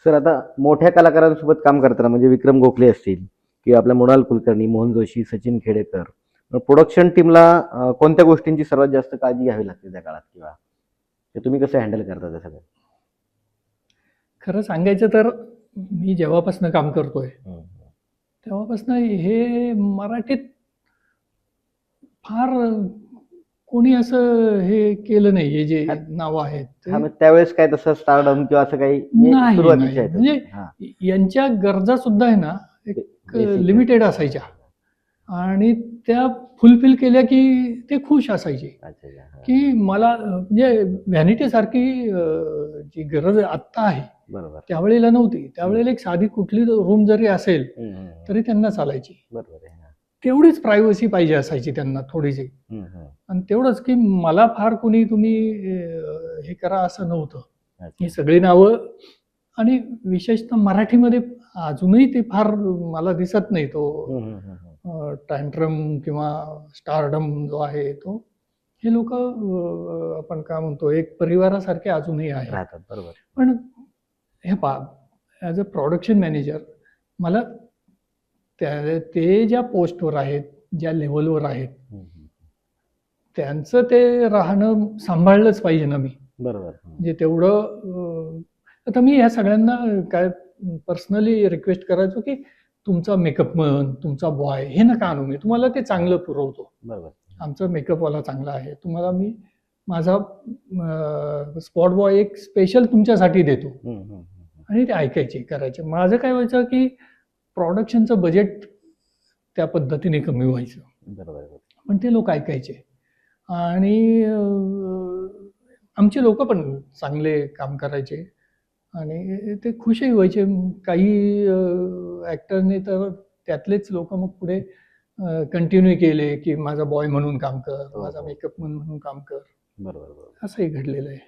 Sir आता मोठ्या कलाकारांसोबत काम करताना म्हणजे विक्रम गोखले असतील किंवा आपल्या मृणाल कुलकर्णी, मोहन जोशी, सचिन खेडेकर, प्रोडक्शन टीमला कोणत्या गोष्टींची सर्वात जास्त काळजी घ्यावी लागते त्या काळात किंवा ते तुम्ही कसं हँडल करता ते सगळं? खरं सांगायचं तर मी जेव्हापासून काम करतोय तेव्हापासून हे मराठीत फार कोणी असं हे केलं नाही. हे जे नाव आहेत हा, मग त्यावेळेस काय तसं स्टारडम किंवा असं काही नाही सुरुवातीच्या म्हणजे आहेत? यांच्या गरजा सुद्धा आहे ना एक Basic. लिमिटेड असायच्या आणि त्या फुलफिल केल्या की ते खुश असायचे अच्छा, हा. की मला म्हणजे व्हॅनिटी सारखी जी गरज आत्ता आहे बरोबर. त्यावेळेला नव्हती. त्यावेळेला एक साधी कुठली रूम जरी असेल तरी त्यांना चालायची. बरोबर आहे. तेवढीच प्रायव्हसी पाहिजे असायची त्यांना थोडीशी. आणि तेवढंच की मला फार कोणी तुम्ही हे करा असं नव्हतं. ही सगळी नावं आणि विशेषतः मराठीमध्ये अजूनही ते फार मला दिसत नाही तो टँट्रम किंवा स्टारडम जो आहे तो हे लोक आपण काय म्हणतो एक परिवारासारखे अजूनही आहेत. बरोबर. पण हे पहा ॲज अ प्रोडक्शन मॅनेजर मला ते ज्या पोस्टवर आहेत ज्या लेवलवर आहेत त्यांचं ते राहणं सांभाळलंच पाहिजे ना मी. बरोबर. म्हणजे तेवढं आता मी ह्या सगळ्यांना काय पर्सनली रिक्वेस्ट करायचो की तुमचा मेकअप मन तुमचा बॉय हे नका आणू, मी तुम्हाला ते चांगलं पुरवतो. बरोबर. आमचा मेकअपवाला चांगला आहे, तुम्हाला मी माझा स्पॉट बॉय एक स्पेशल तुमच्यासाठी देतो. आणि ते ऐकायचे करायचे. माझं काय व्हायचं की प्रोडक्शनचं बजेट त्या पद्धतीने कमी व्हायचं. बरोबर. पण ते लोक ऐकायचे आणि आमचे लोक पण चांगले काम करायचे आणि ते खुशही व्हायचे. काही ॲक्टरने तर त्यातलेच लोक मग पुढे कंटिन्यू केले की माझा बॉय म्हणून काम कर, माझा मेकअप म्हणून काम कर. बरोबर. असंही घडलेलं आहे.